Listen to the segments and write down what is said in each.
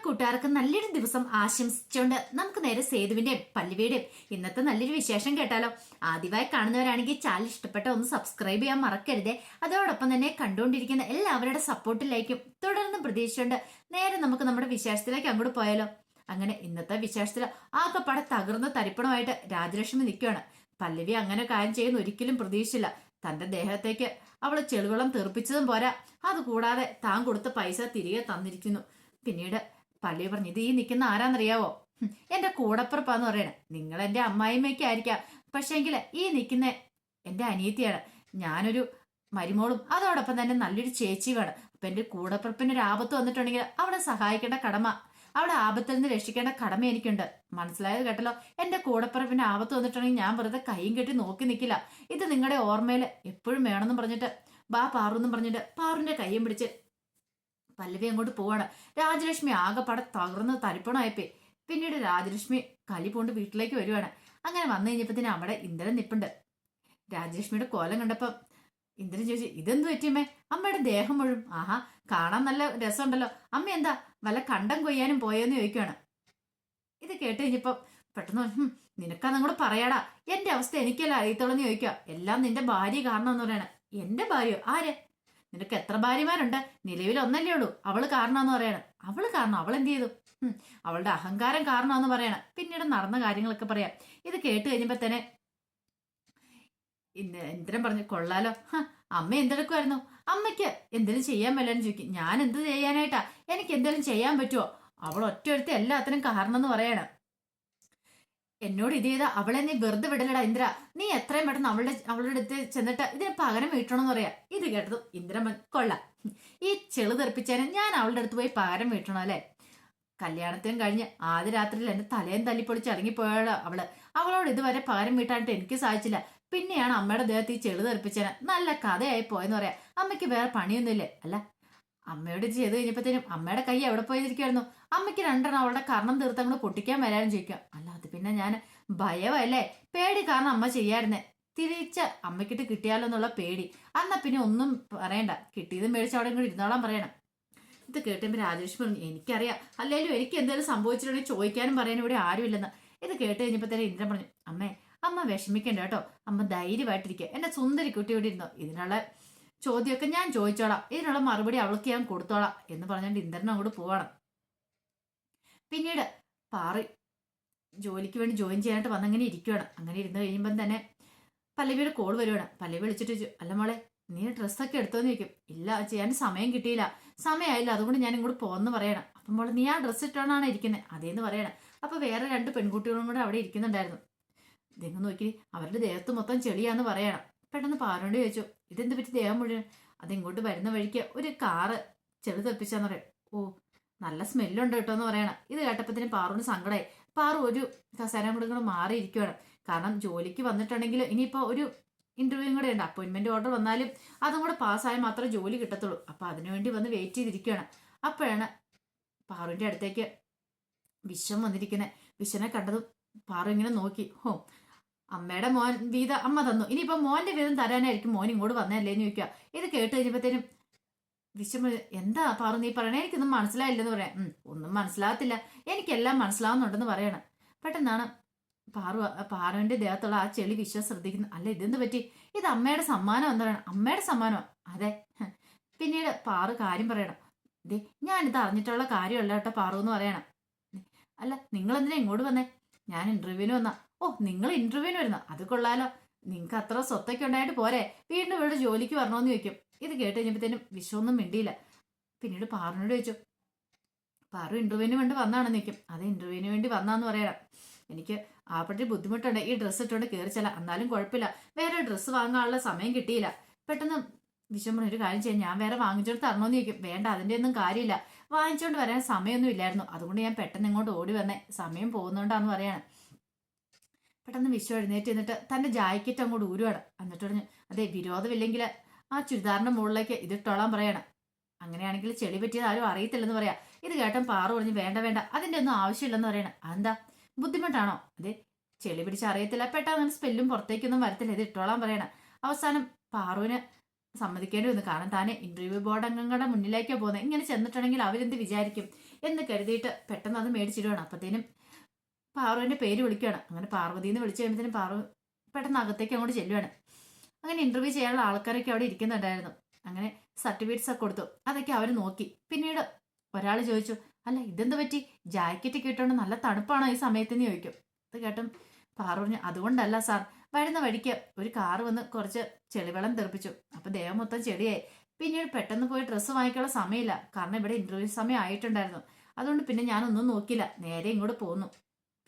കൂട്ടുകാർക്ക് നല്ലൊരു ദിവസം ആശംസിച്ചുകൊണ്ട് നമുക്ക് നേരെ സേതുവിന്റെയും പല്ലവിയുടെയും ഇന്നത്തെ നല്ലൊരു വിശേഷം കേട്ടാലോ. ആദ്യമായി കാണുന്നവരാണെങ്കിൽ ചാനൽ ഇഷ്ടപ്പെട്ട ഒന്ന് സബ്സ്ക്രൈബ് ചെയ്യാൻ മറക്കരുതേ. അതോടൊപ്പം തന്നെ കണ്ടുകൊണ്ടിരിക്കുന്ന എല്ലാവരുടെ സപ്പോർട്ടിലേക്കും തുടർന്ന് പ്രതീക്ഷിച്ചുകൊണ്ട് നേരെ നമുക്ക് നമ്മുടെ വിശേഷത്തിലേക്ക് അങ്ങോട്ട് പോയാലോ. അങ്ങനെ ഇന്നത്തെ വിശേഷത്തിൽ ആകെപ്പാടെ തകർന്ന തരിപ്പണമായിട്ട് രാജലക്ഷ്മി നിൽക്കുകയാണ്. പല്ലവി അങ്ങനെ കാര്യം ചെയ്യുന്ന ഒരിക്കലും പ്രതീക്ഷിച്ചില്ല. തന്റെ ദേഹത്തേക്ക് അവള് ചെളിവെള്ളം തെറിപ്പിച്ചതും പോരാ, അതുകൂടാതെ താൻ കൊടുത്ത പൈസ തിരികെ തന്നിരിക്കുന്നു. പിന്നീട് പല്ലവി പറഞ്ഞു, ഇത് ഈ നിൽക്കുന്ന ആരാന്നറിയാവോ? എന്റെ കൂടപ്പുറപ്പാന്ന് പറയണേ. നിങ്ങൾ എന്റെ അമ്മായിമ്മയ്ക്കായിരിക്കാം, പക്ഷേങ്കില് ഈ നിൽക്കുന്ന എന്റെ അനിയത്തിയാണ്. ഞാനൊരു മരുമോളും അതോടൊപ്പം തന്നെ നല്ലൊരു ചേച്ചിയുമാണ്. അപ്പൊ എന്റെ കൂടപ്പുറപ്പിന് ഒരു ആപത്ത് വന്നിട്ടുണ്ടെങ്കിൽ അവളെ സഹായിക്കേണ്ട കടമ, അവളെ ആപത്തിൽ നിന്ന് രക്ഷിക്കേണ്ട കടമ എനിക്കുണ്ട്. മനസ്സിലായത് കേട്ടല്ലോ. എന്റെ കൂടപ്പുറപ്പിന് ആപത്ത് വന്നിട്ടുണ്ടെങ്കിൽ ഞാൻ വെറുതെ കൈയും കെട്ടി നോക്കി നിൽക്കില്ല. ഇത് നിങ്ങളുടെ ഓർമ്മയില് എപ്പോഴും വേണമെന്നും പറഞ്ഞിട്ട് ബാ പാറൂന്നും പറഞ്ഞിട്ട് പാറുവിന്റെ കയ്യും പിടിച്ച് പല്ലവി അങ്ങോട്ട് പോവാണ്. രാജലക്ഷ്മി ആകെപ്പാടെ തകർന്ന് തരിപ്പണമായിപ്പോയി. പിന്നീട് രാജലക്ഷ്മി കലി പോണ്ട് വീട്ടിലേക്ക് വരുവാണ്. അങ്ങനെ വന്നു കഴിഞ്ഞപ്പത്തിന് അവിടെ ഇന്ദ്രൻ നിപ്പുണ്ട്. രാജലക്ഷ്മിയുടെ കോലം കണ്ടപ്പം ഇന്ദ്രൻ ചോദിച്ചു, ഇതെന്തു പറ്റിയമ്മേ? അമ്മയുടെ ദേഹം മുഴുവൻ ആഹാ, കാണാൻ നല്ല രസമുണ്ടല്ലോ. അമ്മ എന്താ വല്ല കണ്ടം കൊയ്യാനും പോയോന്ന് ചോദിക്കുവാണ്. ഇത് കേട്ട് കഴിഞ്ഞപ്പോ പെട്ടെന്ന് നിനക്കതും കൂടെ പറയാടാ, എന്റെ അവസ്ഥ എനിക്കല്ല അറിയത്തോളെന്ന് ചോദിക്കുക. എല്ലാം നിന്റെ ഭാര്യ കാരണമെന്ന് പറയണ. എന്റെ ഭാര്യ ആര്? നിനക്ക് എത്ര ഭാര്യമാരുണ്ട്? നിലവിൽ ഒന്നല്ലേ ഉള്ളൂ. അവള് കാരണമെന്ന് പറയണം. അവള് കാരണം? അവൾ എന്ത് ചെയ്തു? അവളുടെ അഹങ്കാരം കാരണമെന്ന് പറയണം. പിന്നീട് നടന്ന കാര്യങ്ങളൊക്കെ പറയാം. ഇത് കേട്ട് കഴിഞ്ഞപ്പോ തന്നെ ഇന്ദ്രൻ പറഞ്ഞു, കൊള്ളാലോ, അമ്മ എന്തെടുക്കുമായിരുന്നു? അമ്മയ്ക്ക് എന്തെങ്കിലും ചെയ്യാൻ പറ്റില്ലെന്ന് ചോദിക്കും. ഞാൻ എന്ത് ചെയ്യാനായിട്ടാ? എനിക്ക് എന്തെങ്കിലും ചെയ്യാൻ പറ്റുമോ? അവൾ ഒറ്റയൊരുത്തി എല്ലാത്തിനും കാരണം എന്ന് പറയണം. എന്നോട് ഇത് ചെയ്ത അവളെ നീ വെറുതെ വിടലടാ ഇന്ദ്ര. നീ എത്രയും പെട്ടെന്ന് അവളുടെ അടുത്ത് ചെന്നിട്ട് ഇതിന് പകരം വീട്ടണമെന്ന് പറയാ. ഇത് കേട്ടതും ഇന്ദ്രൻ കൊള്ളാം, ഈ ചെളു തെറിപ്പിച്ചാലും ഞാൻ അവളുടെ അടുത്ത് പോയി പകരം വീട്ടണം അല്ലെ? കല്യാണത്തിനും കഴിഞ്ഞ് ആദ്യ രാത്രിയിൽ എന്റെ തലയും തല്ലിപ്പൊളിച്ച് ഇറങ്ങിപ്പോയാളോ അവളോട് ഇതുവരെ പകരം വീട്ടാനായിട്ട് എനിക്ക് സാധിച്ചില്ല. പിന്നെയാണ് അമ്മയുടെ ദേഹത്ത് ഈ ചെളു തെറിപ്പിച്ചേനെ. നല്ല കഥയായി പോയെന്ന് പറയാം. അമ്മയ്ക്ക് വേറെ പണിയൊന്നുമില്ലേ? അല്ല, അമ്മയോട് ഇത് ചെയ്ത് കഴിഞ്ഞപ്പോഴത്തേനും അമ്മയുടെ കൈ എവിടെ പോയിരിക്കുമായിരുന്നു? അമ്മയ്ക്ക് രണ്ടെണ്ണം അവളുടെ കർണം തീർത്തങ്ങൾ പൊട്ടിക്കാൻ വരാനും ചോദിക്കാം. അല്ല, അത് പിന്നെ ഞാൻ ഭയമല്ലേ, പേടി കാരണം അമ്മ ചെയ്യായിരുന്നേ. തിരിച്ച് അമ്മയ്ക്കിട്ട് കിട്ടിയാലോ എന്നുള്ള പേടി. എന്നാ പിന്നെ ഒന്നും പറയണ്ട, കിട്ടിയതും മേടിച്ച് അവിടെ ഇങ്ങോട്ട് ഇരുന്നോളാൻ പറയണം. ഇത് കേട്ടുമ്പോൾ രാജേഷ് പറഞ്ഞു, എനിക്കറിയാം, അല്ലെങ്കിലും എനിക്ക് എന്തെങ്കിലും സംഭവിച്ചിട്ടുണ്ടെങ്കിൽ ചോദിക്കാനും പറയാനും ഇവിടെ ആരുമില്ലെന്ന്. ഇത് കേട്ട് കഴിഞ്ഞപ്പോൾ തന്നെ ഇന്ദ്രൻ പറഞ്ഞു, അമ്മ വിഷമിക്കണ്ട കേട്ടോ, അമ്മ ധൈര്യമായിട്ടിരിക്കുക. എന്റെ സുന്ദരി കുട്ടി ഇവിടെ ഇരുന്നോ, ഇതിനുള്ള ചോദ്യമൊക്കെ ഞാൻ ചോദിച്ചോളാം, ഇതിനുള്ള മറുപടി അവൾക്ക് ഞാൻ കൊടുത്തോളാം എന്ന് പറഞ്ഞുകൊണ്ട് ഇന്ദ്രൻ അങ്ങോട്ട് പോവാണ്. പിന്നീട് പാറി ജോലിക്ക് വേണ്ടി ജോയിൻ ചെയ്യാനായിട്ട് വന്നങ്ങനെ ഇരിക്കുവാണ്. അങ്ങനെ ഇരുന്ന് കഴിയുമ്പം തന്നെ പല്ലവിയുടെ കോൾ വരുവാണ്. പല്ലവി വിളിച്ചിട്ട്, അല്ല മോളെ, നീ ഡ്രസ്സൊക്കെ എടുത്തോന്ന് ചോദിക്കും. ഇല്ല, ചെയ്യാൻ സമയം കിട്ടിയില്ല, സമയമായില്ല, അതുകൊണ്ട് ഞാൻ ഇങ്ങോട്ട് പോന്ന് പറയണം. അപ്പം മോളെ, നീ ആ ഡ്രസ്സ് ഇട്ടോണ്ടാണ് ഇരിക്കുന്നത്? അതേന്ന് പറയണം. അപ്പൊ വേറെ രണ്ട് പെൺകുട്ടികളും കൂടെ അവിടെ ഇരിക്കുന്നുണ്ടായിരുന്നു. ഇതെങ്ങ് നോക്കി, അവരുടെ ദേഹത്ത് മൊത്തം ചെളിയാന്ന് പറയണം. പെട്ടെന്ന് പാറുകൊണ്ട് ചോദിച്ചു, ഇതെന്ത് പറ്റി ദേഹം മുഴുവൻ? അതിങ്ങോട്ട് വരുന്ന വഴിക്ക് ഒരു കാറ് ചെളി തെറിപ്പിച്ചാന്ന് പറയും. ഓ, നല്ല സ്മെല്ലുണ്ട് കേട്ടോ എന്ന് പറയണം. ഇത് കേട്ടപ്പത്തിന് പാറുവിന് സങ്കടമായി. പാറു ഒരു കസേര കൂടെ മാറിയിരിക്കുകയാണ്. കാരണം ജോലിക്ക് വന്നിട്ടുണ്ടെങ്കിൽ ഇനിയിപ്പോ ഒരു ഇന്റർവ്യൂ കൂടെ ഉണ്ട്, അപ്പോയിന്റ്മെന്റ് ഓർഡർ വന്നാലും അതും കൂടെ പാസ്സായാൽ മാത്രമേ ജോലി കിട്ടത്തുള്ളൂ. അപ്പൊ അതിനുവേണ്ടി വന്ന് വെയിറ്റ് ചെയ്തിരിക്കുകയാണ്. അപ്പോഴാണ് പാറുവിന്റെ അടുത്തേക്ക് വിശ്വം വന്നിരിക്കുന്നത്. വിശ്വനെ കണ്ടതും പാറു ഇങ്ങനെ നോക്കി, അമ്മയുടെ മോൻ വീതം അമ്മ തന്നു, ഇനിയിപ്പോ മോന്റെ വീതം തരാനായിരിക്കും മോൻ ഇങ്ങോട്ട് വന്നല്ലേന്ന് ചോദിക്കുക. ഇത് കേട്ട് കഴിഞ്ഞപ്പോഴത്തേനും വിശ്വം, എന്താ പാറു നീ പറയണേ? എനിക്കൊന്നും മനസ്സിലായില്ലെന്ന് പറയാം. ഒന്നും മനസ്സിലാകത്തില്ല, എനിക്കെല്ലാം മനസ്സിലാവുന്നുണ്ടെന്ന് പറയണം. പെട്ടെന്നാണ് പാറുവിന്റെ ദേഹത്തുള്ള ആ ചെളി വിശ്വം ശ്രദ്ധിക്കുന്നു. അല്ല, ഇതെന്ത് പറ്റി? ഇത് അമ്മയുടെ സമ്മാനം എന്ന് പറയണം. അമ്മയുടെ സമ്മാനോ? അതെ. പിന്നീട് പാറു കാര്യം പറയണം. ദേ, ഞാനിത് അറിഞ്ഞിട്ടുള്ള കാര്യമല്ല കേട്ടോ പാറു എന്ന് പറയണം. അല്ല, നിങ്ങൾ എന്തിനാ ഇങ്ങോട്ട് വന്നേ? ഞാൻ ഇന്റർവ്യൂവിന് വന്നാ. ഓ, നിങ്ങൾ ഇന്റർവ്യൂവിന് വരുന്ന? അത് കൊള്ളാലോ, നിങ്ങൾക്ക് അത്ര സ്വത്തൊക്കെ ഉണ്ടായിട്ട് പോരെ, വീണ്ടും ഇവിടെ ജോലിക്ക് വരണമെന്ന് ചോദിക്കും. ഇത് കേട്ട് കഴിഞ്ഞപ്പോഴത്തേനും വിശ്വമൊന്നും മിണ്ടിയില്ല. പിന്നീട് പാറുവിനോട് ചോദിച്ചു, പാറു ഇന്റർവ്യൂവിന് വേണ്ടി വന്നാണെന്ന് നിൽക്കും. അത് ഇന്റർവ്യൂവിന് വേണ്ടി വന്നാന്ന് പറയണം. എനിക്ക് ആ പറ്റി ബുദ്ധിമുട്ടുണ്ട്, ഈ ഡ്രസ്സ് ഇട്ടുകൊണ്ട് കയറിച്ചല്ല, എന്നാലും കുഴപ്പമില്ല, വേറെ ഡ്രസ്സ് വാങ്ങാനുള്ള സമയം കിട്ടിയില്ല. പെട്ടെന്ന് വിശ്വം ഒരു കാര്യം ചെയ്യാം, ഞാൻ വേറെ വാങ്ങിച്ചോണ്ട് തരണോന്ന് ചോദിക്കും. വേണ്ട, അതിന്റെ ഒന്നും കാര്യമില്ല, വാങ്ങിച്ചോണ്ട് വരാൻ സമയമൊന്നും ഇല്ലായിരുന്നു, അതുകൊണ്ട് ഞാൻ പെട്ടെന്ന് ഇങ്ങോട്ട് ഓടി വന്നേ, സമയം പോകുന്നോണ്ടാന്ന് പറയാണ്. പെട്ടെന്ന് വിശ്വം എഴുന്നേറ്റ് എന്നിട്ട് തന്റെ ജാക്കറ്റ് അങ്ങോട്ട് ഊരുവാണ്. എന്നിട്ട് പറഞ്ഞു, അതെ, വിരോധമില്ലെങ്കിൽ ആ ചുരിദാറിന്റെ മുകളിലേക്ക് ഇതിട്ടോളാൻ പറയണം. അങ്ങനെയാണെങ്കിൽ ചെളി പറ്റിയത് ആരും അറിയത്തില്ലെന്ന് പറയാം. ഇത് കേട്ടൻ പാറു പറഞ്ഞു, വേണ്ട വേണ്ട, അതിന്റെ ഒന്നും ആവശ്യമില്ലെന്ന് പറയണം. അതെന്താ, ബുദ്ധിമുട്ടാണോ? അതെ, ചെളി പിടിച്ച് അറിയത്തില്ല, പെട്ടെന്ന് സ്പെല്ലും പുറത്തേക്കൊന്നും വരത്തില്ല, ഇത് ഇട്ടോളാൻ പറയണം. അവസാനം പാറുവിന് സമ്മതിക്കേണ്ടി വന്നു. കാരണം താനെ ഇന്റർവ്യൂ ബോർഡ് അംഗങ്ങളുടെ മുന്നിലേക്കാണ് പോകുന്നത്. ഇങ്ങനെ ചെന്നിട്ടുണ്ടെങ്കിൽ അവരെന്ത് വിചാരിക്കും എന്ന് കരുതിയിട്ട് പെട്ടെന്ന് അത് മേടിച്ചിടുകയാണ്. അപ്പത്തേനും പാറുവിന്റെ പേര് വിളിക്കുകയാണ്. അങ്ങനെ പാർവതി എന്ന് വിളിച്ചു കഴിയുമ്പോഴത്തേനും പാറു പെട്ടെന്ന് അകത്തേക്ക് അങ്ങോട്ട് ചെല്ലുവാണ്. അങ്ങനെ ഇന്റർവ്യൂ ചെയ്യാനുള്ള ആൾക്കാരൊക്കെ അവിടെ ഇരിക്കുന്നുണ്ടായിരുന്നു. അങ്ങനെ സർട്ടിഫിക്കറ്റ്സ് ഒക്കെ കൊടുത്തു. അതൊക്കെ അവർ നോക്കി. പിന്നീട് ഒരാൾ ചോദിച്ചു, അല്ല ഇതെന്ത് പറ്റി, ജാക്കറ്റ് കിട്ടുകൊണ്ട് നല്ല തണുപ്പാണോ ഈ സമയത്തെന്ന് ചോദിക്കും. അത് കേട്ടും പാറു പറഞ്ഞു, അതുകൊണ്ടല്ല സാർ, വരുന്ന വഴിക്ക് ഒരു കാറ് വന്ന് കുറച്ച് ചെളിവെള്ളം തെറിപ്പിച്ചു. അപ്പൊ ദേഹം മൊത്തം ചെടിയായി. പിന്നീട് പെട്ടെന്ന് പോയി ഡ്രസ്സ് വാങ്ങിക്കാനുള്ള സമയമില്ല, കാരണം ഇവിടെ ഇന്റർവ്യൂ സമയം ആയിട്ടുണ്ടായിരുന്നു. അതുകൊണ്ട് പിന്നെ ഞാനൊന്നും നോക്കിയില്ല, നേരെ ഇങ്ങോട്ട് പോന്നു.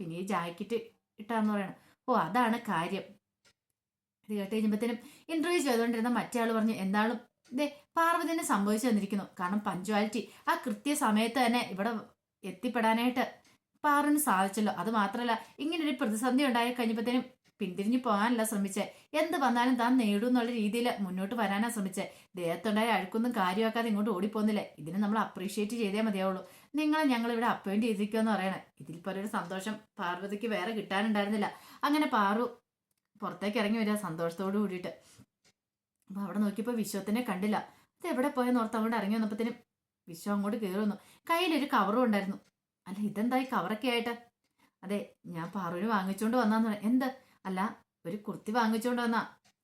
പിന്നെ ഈ ജാക്കറ്റ് ഇട്ടാന്ന് പറയണം. ഓ അതാണ് കാര്യം. ഇത് കേട്ട് കഴിഞ്ഞപ്പോഴത്തേനും ഇന്റർവ്യൂ ചെയ്തുകൊണ്ടിരുന്ന മറ്റേ ആൾ പറഞ്ഞു, എന്താളും ഇതേ പാർവതിനെ സംഭവിച്ചു വന്നിരിക്കുന്നു. കാരണം പഞ്ച്വാലിറ്റി, ആ കൃത്യസമയത്ത് തന്നെ ഇവിടെ എത്തിപ്പെടാനായിട്ട് പാറുവിന് സാധിച്ചല്ലോ. അത് മാത്രമല്ല, ഇങ്ങനൊരു പ്രതിസന്ധി ഉണ്ടായി കഴിഞ്ഞപ്പോഴത്തേനും പിന്തിരിഞ്ഞു പോകാനല്ല ശ്രമിച്ചേ, എന്ത് വന്നാലും താൻ നേടും എന്നുള്ള രീതിയിൽ മുന്നോട്ട് വരാനാ ശ്രമിച്ചേ. ദേഹത്തുണ്ടായ അഴുക്കൊന്നും കാര്യമാക്കാതെ ഇങ്ങോട്ട് ഓടിപ്പോന്നില്ലേ. ഇതിന് നമ്മൾ അപ്രീഷിയേറ്റ് ചെയ്തേ മതിയാവുള്ളൂ. നിങ്ങളെ ഞങ്ങൾ ഇവിടെ അപ്പോയിന്റ് ചെയ്തിരിക്കുമെന്ന് പറയണേ. ഇതിൽ പോലൊരു സന്തോഷം പാർവതിക്ക് വേറെ കിട്ടാനുണ്ടായിരുന്നില്ല. അങ്ങനെ പാറു പുറത്തേക്ക് ഇറങ്ങി വരിക സന്തോഷത്തോട് കൂടിയിട്ട്. അപ്പൊ അവിടെ നോക്കിയപ്പോൾ വിശ്വത്തിനെ കണ്ടില്ല. അത് എവിടെ പോയെന്ന് ഓർത്ത് അങ്ങോട്ട് ഇറങ്ങി വന്നപ്പോഴത്തേനും വിശ്വം അങ്ങോട്ട് കയറി വന്നു. കയ്യിലൊരു കവറും ഉണ്ടായിരുന്നു. അല്ല ഇതെന്തായി കവറൊക്കെ ആയിട്ട്? അതെ, ഞാൻ പാറുവിന് വാങ്ങിച്ചോണ്ട് വന്നാന്ന് പറയാം. എന്ത്? അല്ല ഒരു കുർത്തി വാങ്ങിച്ചോണ്ട് വന്നാ,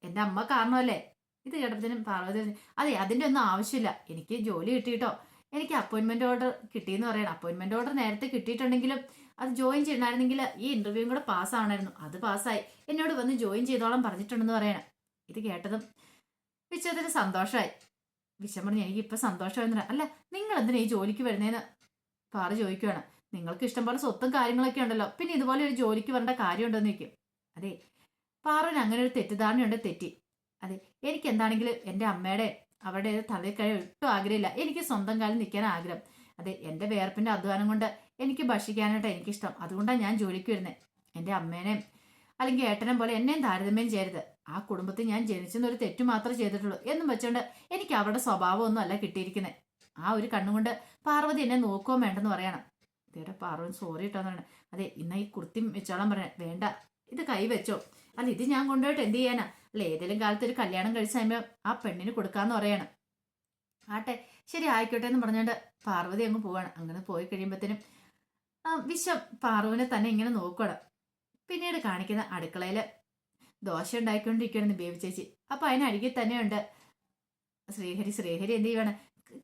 എന്റെ അമ്മ കാരണമല്ലേ. ഇത് കേട്ടപ്പോഴത്തേനും പാർവതി, അതെ അതിന്റെ ഒന്നും ആവശ്യമില്ല, എനിക്ക് ജോലി കിട്ടിയിട്ടോ, എനിക്ക് അപ്പോയിന്റ്മെന്റ് ഓർഡർ കിട്ടിയെന്ന് പറയണം. അപ്പോയിന്റ്മെന്റ് ഓർഡർ നേരത്തെ കിട്ടിയിട്ടുണ്ടെങ്കിലും അത് ജോയിൻ ചെയ്യണമായിരുന്നെങ്കിൽ ഈ ഇന്റർവ്യൂവും കൂടെ പാസ്സാവണമായിരുന്നു. അത് പാസ്സായി, എന്നോട് വന്ന് ജോയിൻ ചെയ്തോളം പറഞ്ഞിട്ടുണ്ടെന്ന് പറയണം. ഇത് കേട്ടതും വിശ്വത്തിന് സന്തോഷമായി. വിശ്വം പറഞ്ഞു, എനിക്ക് ഇപ്പൊ സന്തോഷമായിരുന്നില്ല. അല്ല നിങ്ങൾ എന്തിനാ ഈ ജോലിക്ക് വരുന്നതെന്ന് പാറു ചോദിക്കുകയാണ്. നിങ്ങൾക്ക് ഇഷ്ടംപോലെ സ്വത്തും കാര്യങ്ങളൊക്കെ ഉണ്ടല്ലോ, പിന്നെ ഇതുപോലെ ഒരു ജോലിക്ക് വരേണ്ട കാര്യമുണ്ടെന്ന് ചോദിക്കും. അതെ, പാറുവിന് അങ്ങനെ ഒരു തെറ്റിദ്ധാരണയുണ്ട്, തെറ്റി. അതെ, എനിക്ക് എന്താണെങ്കിലും എൻ്റെ അമ്മയുടെ അവിടെ തലയിൽ കഴിവ് ഒട്ടും ആഗ്രഹമില്ല. എനിക്ക് സ്വന്തം കാലിൽ നിൽക്കാൻ ആഗ്രഹം. അതെ, എൻ്റെ വേർപ്പിൻ്റെ അധ്വാനം കൊണ്ട് എനിക്ക് ഭക്ഷിക്കാനായിട്ട് എനിക്കിഷ്ടം. അതുകൊണ്ടാണ് ഞാൻ ജോലിക്ക് വരുന്നത്. എൻ്റെ അമ്മേനെയും അല്ലെങ്കിൽ ഏട്ടനും പോലെ എന്നെയും താരതമ്യം ചെയ്യരുത്. ആ കുടുംബത്തിൽ ഞാൻ ജനിച്ചെന്നൊരു തെറ്റു മാത്രമേ ചെയ്തിട്ടുള്ളൂ എന്നും വെച്ചോണ്ട് എനിക്ക് അവരുടെ സ്വഭാവമൊന്നും അല്ല കിട്ടിയിരിക്കുന്നത്. ആ ഒരു കണ്ണുകൊണ്ട് പാർവതി എന്നെ നോക്കുകയും വേണ്ടെന്ന് പറയണം. ഇതേടെ പാർവതി സോറി ഇട്ടോന്ന് പറയണം. അതെ, ഇന്ന ഈ കുർത്തി വെച്ചോളാൻ പറയണേ. വേണ്ട, ഇത് കൈ വെച്ചോ. അല്ല ഇത് ഞാൻ കൊണ്ടുപോയിട്ട് എന്ത് ചെയ്യാനാ? അല്ല ഏതെങ്കിലും കാലത്ത് ഒരു കല്യാണം കഴിച്ച് കഴിയുമ്പോൾ ആ പെണ്ണിന് കൊടുക്കാന്ന് പറയണം. ആട്ടെ ശരി ആയിക്കോട്ടെ എന്ന് പറഞ്ഞുകൊണ്ട് പാർവതി അങ്ങ് പോവാണ്. അങ്ങനെ പോയി കഴിയുമ്പോഴത്തേനും വിശ്വം പാർവതിനെ തന്നെ ഇങ്ങനെ നോക്കണം. പിന്നീട് കാണിക്കുന്ന അടുക്കളയിൽ ദോശ ഉണ്ടായിക്കൊണ്ടിരിക്കുകയായിരുന്നു ബേബി ചേച്ചി. അപ്പൊ അതിനരികിൽ തന്നെയുണ്ട് ശ്രീഹരി. ശ്രീഹരി എന്ത് ചെയ്യുവാണ്,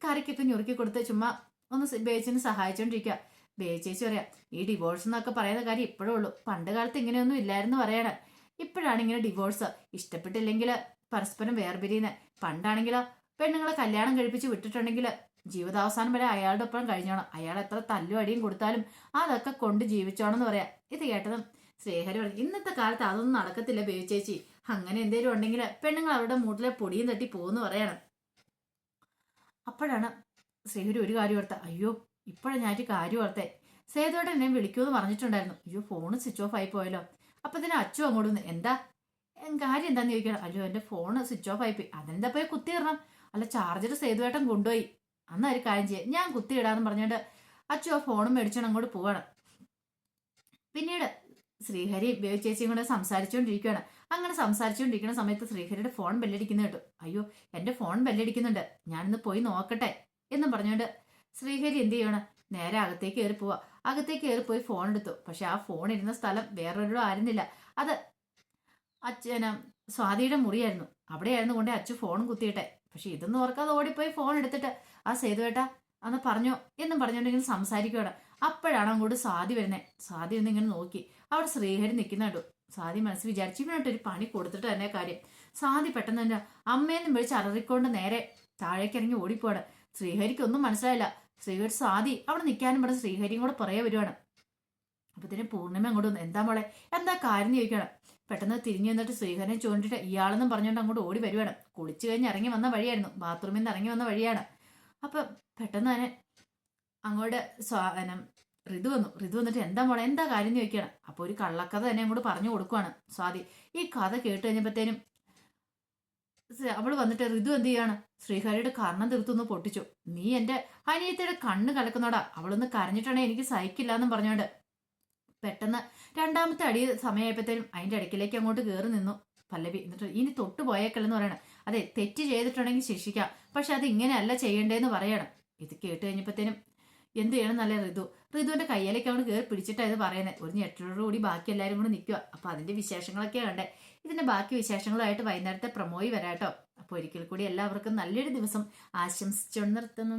കറിക്കൊക്കെ ഞുറുക്കി കൊടുത്ത് ചുമ്മാ ഒന്ന് ബേബിച്ചിനെ സഹായിച്ചോണ്ടിരിക്കുക. ബേബി ചേച്ചി പറയാം, ഈ ഡിവോഴ്സ് എന്നൊക്കെ പറയുന്ന കാര്യം ഇപ്പോഴേ ഉള്ളൂ, പണ്ട് കാലത്ത് ഇങ്ങനെയൊന്നും ഇല്ലായിരുന്നു പറയണം. ഇപ്പോഴാണ് ഇങ്ങനെ ഡിവോഴ്സ്, ഇഷ്ടപ്പെട്ടില്ലെങ്കിൽ പരസ്പരം വേർപിരിയുന്നത്. പണ്ടാണെങ്കിലോ പെണ്ണുങ്ങളെ കല്യാണം കഴിപ്പിച്ച് വിട്ടിട്ടുണ്ടെങ്കിൽ ജീവിതാവസാനം വരെ അയാളുടെ ഒപ്പം കഴിഞ്ഞോണം. അയാൾ എത്ര തല്ലും അടിയും കൊടുത്താലും അതൊക്കെ കൊണ്ട് ജീവിച്ചോണം എന്ന് പറയാം. ഇത് കേട്ടതും ശ്രീഹരി പറഞ്ഞു, ഇന്നത്തെ കാലത്ത് അതൊന്നും നടക്കത്തില്ല ബേബി ചേച്ചി. അങ്ങനെ എന്തെങ്കിലും ഉണ്ടെങ്കിൽ പെണ്ണുങ്ങൾ അവരുടെ മൂട്ടിലെ പൊടിയും തട്ടി പോകുന്നു പറയണം. അപ്പോഴാണ് ശ്രീഹരി ഒരു കാര്യം ഓർത്ത, അയ്യോ ഇപ്പോഴാണ് ഞാൻ ഒരു കാര്യം ഓർത്തേ, സേതുവേട്ടൻ എന്നെ വിളിക്കുമെന്ന് പറഞ്ഞിട്ടുണ്ടായിരുന്നു. അയ്യോ ഫോണ് സ്വിച്ച് ഓഫ് ആയി പോയല്ലോ. അപ്പൊ തന്നെ അച്ചു അങ്ങോട്ട് വന്ന്, എന്താ കാര്യം എന്താന്ന് ചോദിക്കണം. അയ്യോ എന്റെ ഫോണ് സ്വിച്ച് ഓഫ് ആയിപ്പോയി. അതെന്താ പോയി കുത്തിയിടണം. അല്ല ചാർജർ സേതുവേട്ടൻ കൊണ്ടുപോയി, അന്നാ ഒരു കാര്യം ചെയ്യാം, ഞാൻ കുത്തിയിടാന്ന് പറഞ്ഞുകൊണ്ട് അച്ചു ആ ഫോണും മേടിച്ചോണ്ട് അങ്ങോട്ട് പോവാണ്. പിന്നീട് ശ്രീഹരി ബേബി ചേച്ചിയും കൂടെ സംസാരിച്ചുകൊണ്ടിരിക്കുകയാണ്. അങ്ങനെ സംസാരിച്ചുകൊണ്ടിരിക്കുന്ന സമയത്ത് ശ്രീഹരിയുടെ ഫോൺ ബെല്ലടിക്കുന്ന കേട്ടു. അയ്യോ എന്റെ ഫോൺ ബെല്ലടിക്കുന്നുണ്ട്, ഞാനിന്ന് പോയി നോക്കട്ടെ എന്നും പറഞ്ഞുകൊണ്ട് ശ്രീഹരി എന്ത് ചെയ്യണം, നേരെ അകത്തേക്ക് കയറി പോവാ. അകത്തേക്ക് കയറി പോയി ഫോൺ എടുത്തു. പക്ഷെ ആ ഫോൺ ഇരുന്ന സ്ഥലം വേറൊരിടം ആയിരുന്നില്ല, അത് സ്വാതിയുടെ മുറിയായിരുന്നു. അവിടെയായിരുന്നു കൊണ്ട് അച്ചു ഫോൺ കുത്തിയിട്ടെ. പക്ഷെ ഇതൊന്നും ഓർക്കാതെ ഓടിപ്പോയി ഫോൺ എടുത്തിട്ട് ആ സേതുവേട്ടാ അന്ന് പറഞ്ഞോ എന്നും പറഞ്ഞുകൊണ്ടിങ്ങനെ സംസാരിക്കുകയാണ്. അപ്പോഴാണ് അങ്ങോട്ട് സ്വാതി വരുന്നത്. സ്വാതി ഒന്ന് ഇങ്ങനെ നോക്കി, അവിടെ ശ്രീഹരി നിൽക്കുന്ന കണ്ടു. സ്വാതി മനസ്സ് വിചാരിച്ചു, ഇവനായിട്ടൊരു പണി കൊടുത്തിട്ട് തന്നെ കാര്യം. സ്വാതി പെട്ടെന്ന് തന്നെ അമ്മയെന്നും വിളിച്ച് അലറിക്കൊണ്ട് നേരെ താഴേക്ക് ഇറങ്ങി ഓടിപ്പോവാണ്. ശ്രീഹരിക്ക് ഒന്നും മനസ്സിലായില്ല. ശ്രീഹരി സ്വാതി അവിടെ നിൽക്കാനും പറഞ്ഞ് ശ്രീഹരിയും കൂടെ പുറകെ വരുവാണ്. അപ്പത്തിന് പൂർണ്ണിമ അങ്ങോട്ട് വന്നു, എന്താ മോളെ എന്താ കാര്യം ചോദിക്കണം. പെട്ടെന്ന് തിരിഞ്ഞു വന്നിട്ട് ശ്രീഹരനെ ചൂണ്ടിട്ട് ഇയാളെന്നും പറഞ്ഞുകൊണ്ട് അങ്ങോട്ട് ഓടി വരുവാണ്. കുളിച്ചു കഴിഞ്ഞ് ഇറങ്ങി വന്ന വഴിയായിരുന്നു, ബാത്റൂമിൽ നിന്ന് ഇറങ്ങി വന്ന വഴിയാണ്. അപ്പൊ പെട്ടെന്ന് തന്നെ അങ്ങോട്ട് ഋതു വന്നു. ഋതു വന്നിട്ട് എന്താ മോളെ എന്താ കാര്യം ചോദിക്കുകയാണ്. അപ്പൊ ഒരു കള്ളക്കഥ തന്നെ അങ്ങോട്ട് പറഞ്ഞു കൊടുക്കുവാണ് സ്വാതി. ഈ കഥ കേട്ട് കഴിഞ്ഞപ്പോഴത്തേനും അവള് വന്നിട്ട് ഋതു എന്ത് ചെയ്യാണ്, ശ്രീഹരിയുടെ കർണം തീർത്തൊന്ന് പൊട്ടിച്ചു. നീ എന്റെ അനിയത്തിയുടെ കണ്ണ് കലക്കുന്നോടാ, അവളൊന്ന് കരഞ്ഞിട്ടാണെങ്കിൽ എനിക്ക് സഹിക്കില്ല എന്നും പറഞ്ഞോണ്ട് പെട്ടെന്ന് രണ്ടാമത്തെ അടി സമയമായപ്പോഴത്തേനും അതിന്റെ ഇടയ്ക്കിലേക്ക് അങ്ങോട്ട് കയറി നിന്നു പല്ലവി. എന്നിട്ട് ഇനി തൊട്ടു പോയേക്കല്ലെന്ന് പറയണം. അതെ, തെറ്റ് ചെയ്തിട്ടുണ്ടെങ്കിൽ ശിക്ഷിക്കാം, പക്ഷെ അത് ഇങ്ങനെയല്ല ചെയ്യണ്ടേന്ന് പറയണം. ഇത് കേട്ട് കഴിഞ്ഞപ്പോഴത്തേനും എന്ത് ചെയ്യണം നല്ല ഋതുവിന്റെ കയ്യിലേക്ക് അവന് കയറി പിടിച്ചിട്ടാ ഇത് പറയുന്നത്. ഒരു ഞെട്ടലോടുകൂടി ബാക്കി എല്ലാവരും കൂടി നിൽക്കുക. അപ്പൊ അതിന്റെ വിശേഷങ്ങളൊക്കെ കണ്ടേ. ഇതിന്റെ ബാക്കി വിശേഷങ്ങളുമായിട്ട് വൈകുന്നേരത്തെ പ്രമോയി വരാട്ടോ. അപ്പൊ ഒരിക്കൽ കൂടി എല്ലാവർക്കും നല്ലൊരു ദിവസം ആശംസിച്ചു നിർത്തുന്നു.